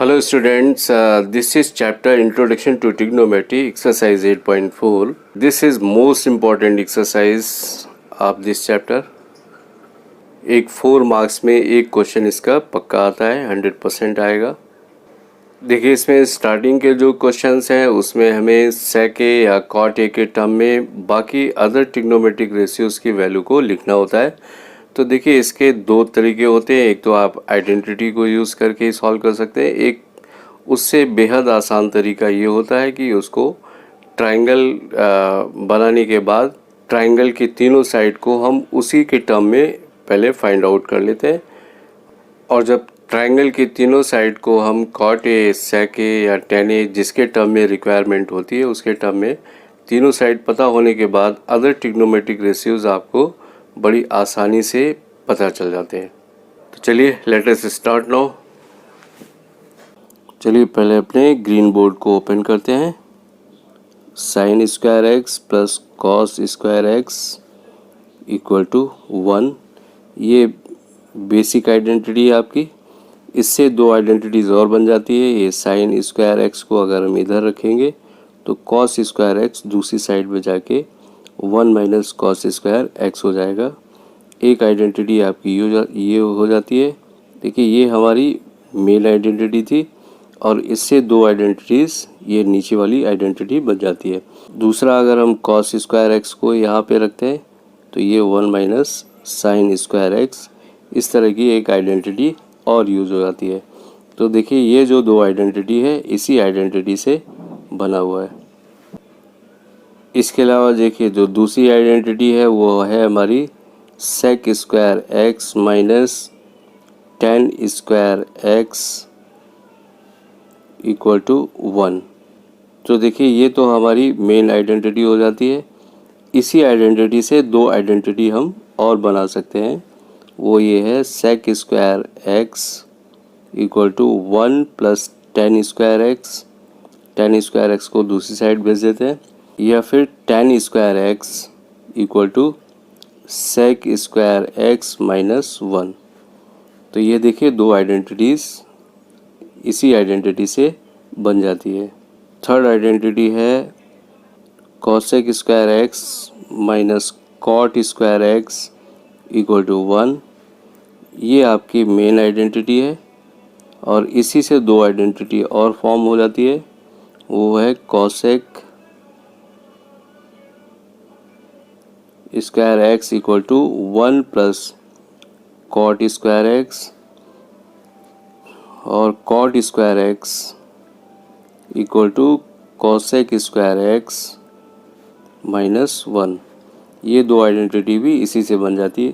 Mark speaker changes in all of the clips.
Speaker 1: Hello students, this is chapter Introduction to Trigonometry exercise 8.4. This is most important exercise of this chapter. एक 4 marks में एक question इसका पक्का आता है, 100% आएगा। देखिए इसमें स्टार्टिंग के जो क्वेश्चंस हैं उसमें हमें sec a या cot a के टर्म में बाकी अदर ट्रिग्नोमेट्रिक रेशियोज़ की वैल्यू को लिखना होता है। तो देखिए इसके दो तरीके होते हैं, एक तो आप आइडेंटिटी को यूज़ करके सॉल्व कर सकते हैं, एक उससे बेहद आसान तरीका ये होता है कि उसको ट्रायंगल बनाने के बाद ट्रायंगल की तीनों साइड को हम उसी के टर्म में पहले फाइंड आउट कर लेते हैं, और जब ट्रायंगल की तीनों साइड को हम cot a, sec a या tan a जिसके टर्म में रिक्वायरमेंट होती है उसके टर्म में तीनों साइड पता होने के बाद अदर ट्रिग्नोमेट्रिक रेशियोज़ आपको बड़ी आसानी से पता चल जाते हैं। तो चलिए लेट अस स्टार्ट नाउ। चलिए पहले अपने ग्रीन बोर्ड को ओपन करते हैं। sin square x plus cos square x equal to 1, ये बेसिक आइडेंटिटी है आपकी। इससे दो आइडेंटिटीज़ और बन जाती है। ये sin स्क्वायर एक्स को अगर हम इधर रखेंगे तो cos स्क्वायर एक्स दूसरी साइड में जाके 1 माइनस cos स्क्वायर एक्स हो जाएगा। एक आइडेंटिटी आपकी ये हो जाती है। देखिए ये हमारी मेन आइडेंटिटी थी और इससे दो आइडेंटिटीज़ ये नीचे वाली आइडेंटिटी बन जाती है। दूसरा अगर हम cos स्क्वायर एक्स को यहाँ पे रखते हैं तो ये 1 माइनस sin स्क्वायर एक्स, इस तरह की एक आइडेंटिटी और यूज़ हो जाती है। तो देखिए ये जो दो आइडेंटिटी है इसी आइडेंटिटी से बना हुआ है। इसके अलावा देखिए जो दूसरी आइडेंटिटी है वो है हमारी sec square x minus tan square x equal to 1। तो देखिए ये तो हमारी मेन आइडेंटिटी हो जाती है। इसी आइडेंटिटी से दो आइडेंटिटी हम और बना सकते हैं, वो ये है sec square x equal to 1 plus tan square x. tan square x को दूसरी साइड भेज देते हैं, या फिर tan square x equal to sec square x minus 1। तो ये देखिए दो आइडेंटिटीज़ इसी आइडेंटिटी से बन जाती है। थर्ड आइडेंटिटी है cosec square x minus cot square x equal to 1। ये आपकी मेन आइडेंटिटी है और इसी से दो आइडेंटिटी और फॉर्म हो जाती है, वो है cosec square x equal to 1 plus cot square x और cot square x equal to cosec square x minus 1। ये दो आइडेंटिटी भी इसी से बन जाती है।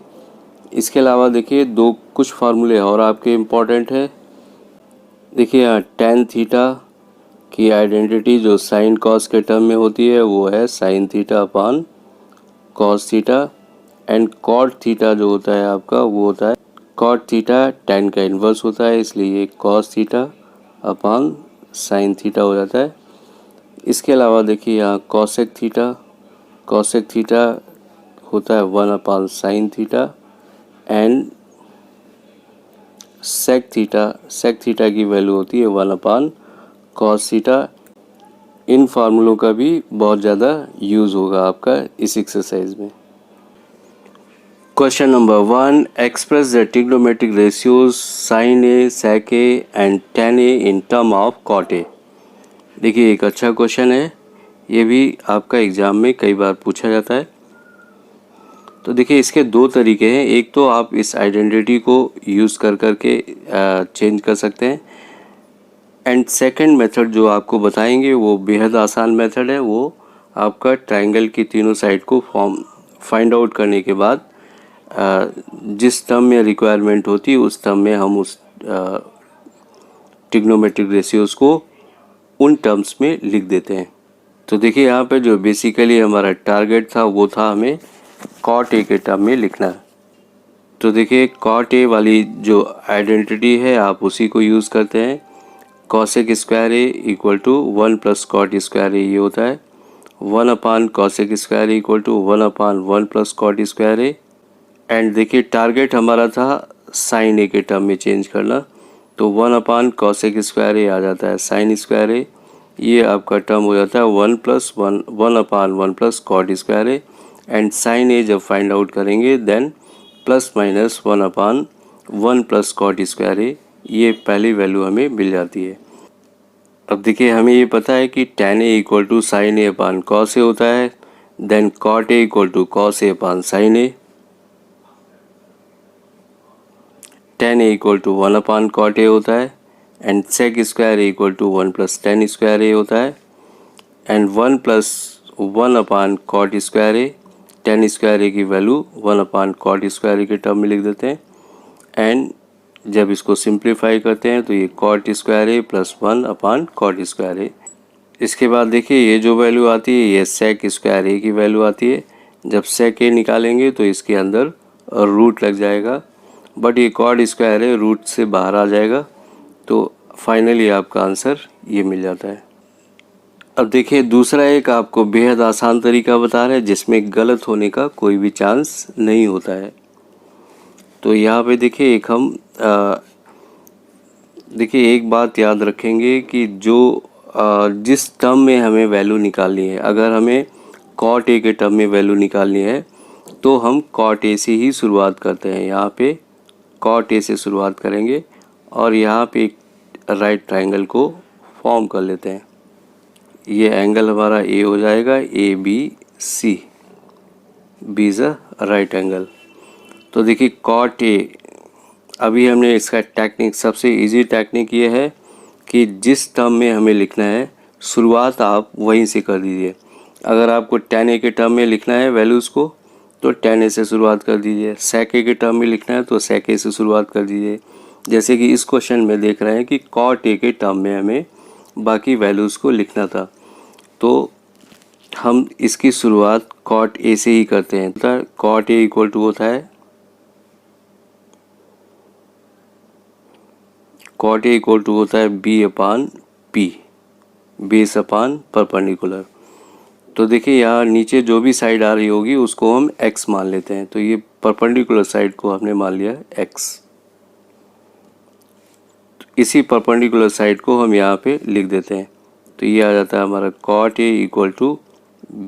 Speaker 1: इसके अलावा देखिए दो कुछ फार्मूले और आपके इम्पोर्टेंट है। देखिए यहाँ tan थीटा की आइडेंटिटी जो sin cos के टर्म में होती है वो है sin theta upon cos theta, and cot theta जो होता है आपका वो होता है cot थीटा tan का इन्वर्स होता है, इसलिए ये cos theta upon sin theta हो जाता है। इसके अलावा देखिए यहाँ cosec थीटा होता है 1 अपान sin theta, and sec theta की वैल्यू होती है 1 अपान cos थीटा। इन फार्मूलों का भी बहुत ज़्यादा यूज़ होगा आपका इस एक्सरसाइज में। Question number 1, express the trigonometric ratios sin a, sec a and tan a in term of cot a। देखिए एक अच्छा क्वेश्चन है, ये भी आपका एग्ज़ाम में कई बार पूछा जाता है। तो देखिए इसके दो तरीके हैं, एक तो आप इस आइडेंटिटी को यूज़ कर करके चेंज कर सकते हैं, एंड सेकंड मेथड जो आपको बताएंगे वो बेहद आसान मेथड है। वो आपका ट्रायंगल की तीनों साइड को फाइंड आउट करने के बाद जिस टर्म में रिक्वायरमेंट होती है उस टर्म में हम उस ट्रिग्नोमेट्रिक रेशियोज़ को उन टर्म्स में लिख देते हैं। तो देखिए यहाँ पे जो बेसिकली हमारा टारगेट था वो था हमें cot a के टर्म में लिखना है। तो देखिए cot a वाली जो आइडेंटिटी है आप उसी को यूज़ करते हैं। cosec square a equal to 1 plus cot square a, ये होता है 1 upon cosec square a equal to 1 upon 1 plus cot square a। And देखिए टारगेट हमारा था sin a के टर्म में चेंज करना, तो 1/cos² आ जाता है sin², ये आपका टर्म हो जाता है 1+1 एंड sin जब फाइंड आउट करेंगे देन +-1/1+cot², ये पहली वैल्यू हमें मिल जाती है। अब देखिए हमें ये पता है कि tan A = sin A/cos A होता है, then cot A = cos A/sin A, tan A = 1/cot A होता है and sec² A = 1+tan² A होता है एंड 1+1/cot², tan² की वैल्यू 1/cot² के टर्म में लिख देते हैं एंड जब इसको सिंप्लीफाई करते हैं तो ये cot² A + 1/cot²। इसके बाद देखिए ये जो वैल्यू आती है ये sec² A की वैल्यू आती है। जब sec A निकालेंगे तो इसके अंदर रूट लग जाएगा, बट ये cot² है, रूट से बाहर आ जाएगा, तो फाइनली आपका आंसर ये मिल जाता है। अब देखिए दूसरा एक आपको बेहद आसान तरीका बता रहे हैं जिसमें गलत होने का कोई भी चांस नहीं होता है। तो यहाँ पे देखिए देखिए एक बात याद रखेंगे कि जिस टर्म में हमें वैल्यू निकालनी है, अगर हमें cot A के टर्म में वैल्यू निकालनी है तो हम cot A से ही शुरुआत करते हैं। यहाँ पे cot A से शुरुआत करेंगे और यहाँ पे एक राइट ट्रायंगल को फॉर्म कर लेते हैं। ये एंगल हमारा A हो जाएगा ABC, B is a right angle. तो देखिए cot A, अभी हमने इसका टेक्निक, सबसे इजी टेक्निक ये है कि जिस टर्म में हमें लिखना है शुरुआत आप वहीं से कर दीजिए। अगर आपको tan A के टर्म में लिखना है वैल्यूज़ को तो tan A से शुरुआत कर दीजिए, sec A के टर्म में लिखना है तो sec A से शुरुआत कर दीजिए। जैसे कि इस क्वेश्चन में देख रहे हैं कि cot A के टर्म में हमें बाकी वैल्यूज़ को लिखना था, तो हम इसकी शुरुआत cot A से ही करते हैं। cot A = होता है cot A = होता है B/P, बेस अपान परपेंडिकुलर। तो देखिए यहाँ नीचे जो भी साइड आ रही होगी उसको हम x मान लेते हैं, तो ये परपेंडिकुलर साइड को हमने मान लिया x। तो इसी परपेंडिकुलर साइड को हम यहाँ पे लिख देते हैं, तो ये आ जाता है हमारा cot A =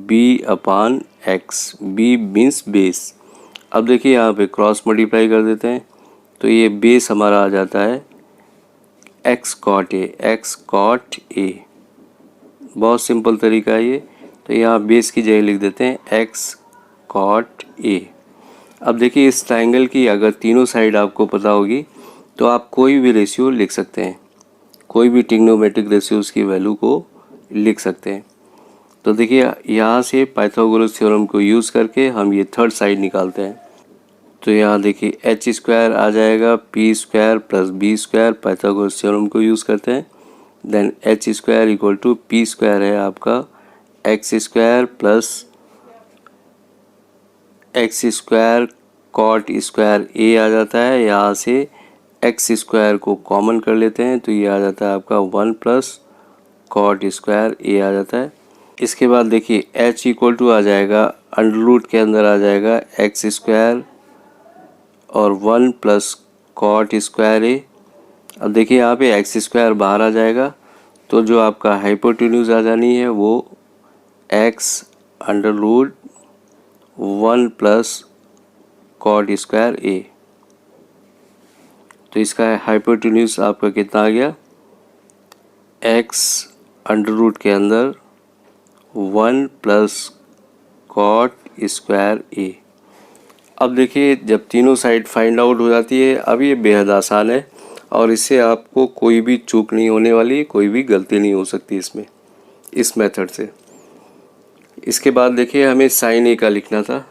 Speaker 1: B/x, B means base. अब देखिए यहाँ पे क्रॉस मल्टीप्लाई कर देते हैं, तो ये बेस हमारा आ जाता है x cot A। बहुत सिंपल तरीका है ये। तो यहाँ बेस की जगह लिख देते हैं x cot A। अब देखिए इस ट्रायंगल की अगर तीनों साइड आपको पता होगी तो आप कोई भी रेशियो लिख सकते हैं, कोई भी ट्रिग्नोमेट्रिक रेशियोज की वैल्यू को लिख सकते हैं। तो देखिए यहाँ से पाइथागोरस थ्योरम को यूज़ करके हम ये थर्ड साइड निकालते हैं। तो यहाँ देखिए h² आ जाएगा p² + b², पाइथागोरस थ्योरम को यूज़ करते हैं। देन h² = p² है आपका x² + x² cot² A आ जाता है। यहाँ से x² को कॉमन कर लेते हैं तो ये आ जाता है आपका 1+cot² A आ जाता है। इसके बाद देखिए h = आ जाएगा अंडर के अंदर आ जाएगा x² और 1+cot² A। अब देखिए यहाँ पे x² बाहर आ जाएगा, तो जो आपका हाइपोटेन्यूज आ जानी है वो x √1+cot² A। तो इसका हाइपोटेन्यूज आपका कितना आ गया, x अंडर के अंदर 1+cot² A। अब देखिए जब तीनों साइड फाइंड आउट हो जाती है, अब ये बेहद आसान है और इससे आपको कोई भी चूक नहीं होने वाली, कोई भी गलती नहीं हो सकती इसमें, इस मेथड से। इसके बाद देखिए हमें sin A का लिखना था।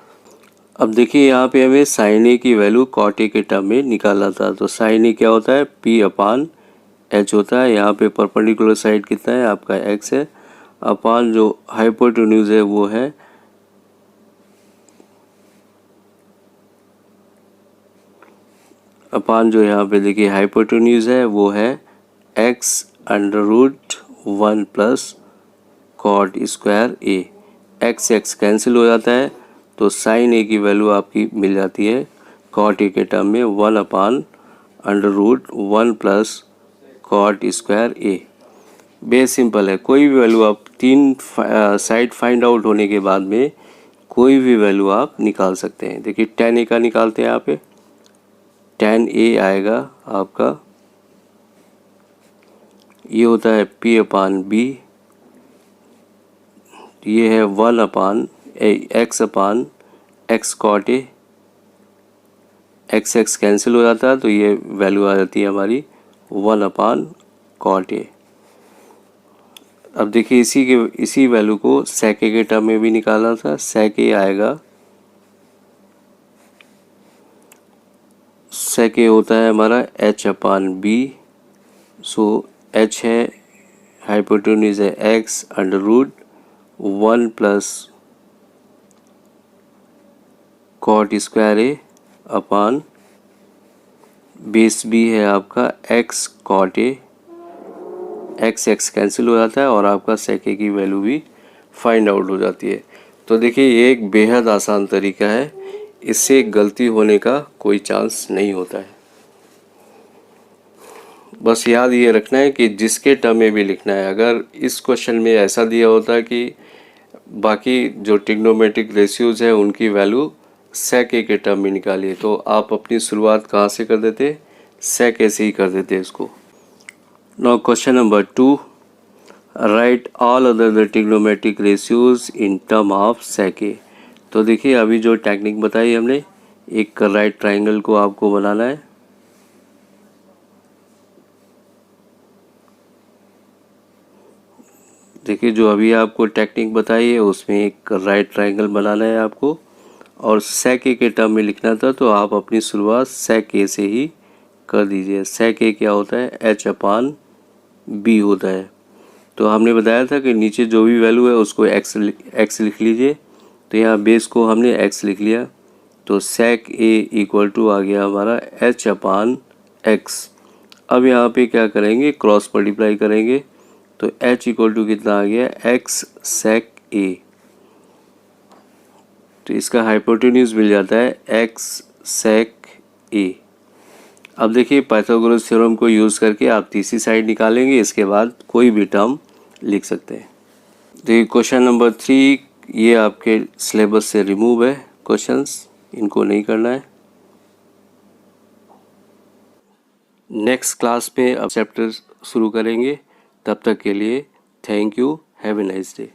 Speaker 1: अब देखिए यहाँ पे हमें sin A की वैल्यू cot A के टर्म में निकालना था, तो sin A क्या होता है, P/H होता है। यहाँ पे परपेंडिकुलर साइड कितना है आपका x है, अपान जो हाइपोटेन्यूज है वो है अपान जो यहाँ पे देखिए हाइपोटेन्यूज है वो है x √1+cot² A। x cancel हो जाता है तो sin A की वैल्यू आपकी मिल जाती है cot A के टर्म में 1/√1+cot² कॉट स्क्वायर ए। बेस सिंपल है, कोई भी वैल्यू आप तीन साइड फाइंड आउट होने के बाद में कोई भी वैल्यू आप निकाल सकते हैं। देखिए tan a का निकालते हैं यहाँ पे, tan a आएगा आपका, ये होता है p अपान b, ये है 1 upon x upon x cot ए, x x कैंसिल हो जाता है तो ये वैल्यू आ जाती है हमारी 1 अपान कॉट ए। अब देखिए इसी वैल्यू को sec a के टर्म में भी निकालना था। sec a आएगा, sec a होता है हमारा h upon b, so h है, हाइपोटेन्यूज है x under root 1 plus cot square A upon base b है आपका x कॉट ए, x x कैंसिल हो जाता है और आपका sec a की वैल्यू भी फाइंड आउट हो जाती है। तो देखिए ये एक बेहद आसान तरीका है, इससे गलती होने का कोई चांस नहीं होता है। बस याद ये रखना है कि जिसके टर्म में भी लिखना है, अगर इस क्वेश्चन में ऐसा दिया होता है कि बाकी जो ट्रिग्नोमेट्रिक रेशियोज है उनकी वैल्यू sec a के टर्म में निकालिए, तो आप अपनी शुरुआत कहाँ से कर देते, sec a से ही कर देते इसको। Now question number 2, write all other the trigonometric ratios in term of sec a। तो देखिए अभी जो टेक्निक बताई हमने, एक राइट ट्राइंगल को आपको बनाना है, देखिए जो अभी आपको टेक्निक बताई है उसमें एक राइट ट्राइंगल बनाना है आपको, और sec a के टर्म में लिखना था तो आप अपनी शुरुआत sec a से ही कर दीजिए। sec a क्या होता है, h अपान b होता है। तो हमने बताया था कि नीचे जो भी वैल्यू है उसको x लिख लीजिए, तो यहाँ बेस को हमने x लिख लिया, तो sec a इक्वल टू आ गया हमारा h अपान x। अब यहाँ पे क्या करेंगे, क्रॉस मल्टीप्लाई करेंगे, तो h इक्वल टू कितना आ गया, x sec a, तो इसका हाइपोटेन्यूज मिल जाता है x sec a। अब देखिए पाइथागोरस थ्योरम को यूज़ करके आप तीसरी साइड निकालेंगे, इसके बाद कोई भी टर्म लिख सकते हैं। देखिए क्वेश्चन नंबर 3, ये आपके सिलेबस से रिमूव है क्वेश्चंस, इनको नहीं करना है। नेक्स्ट क्लास में अब चैप्टर शुरू करेंगे, तब तक के लिए thank you, have a nice day.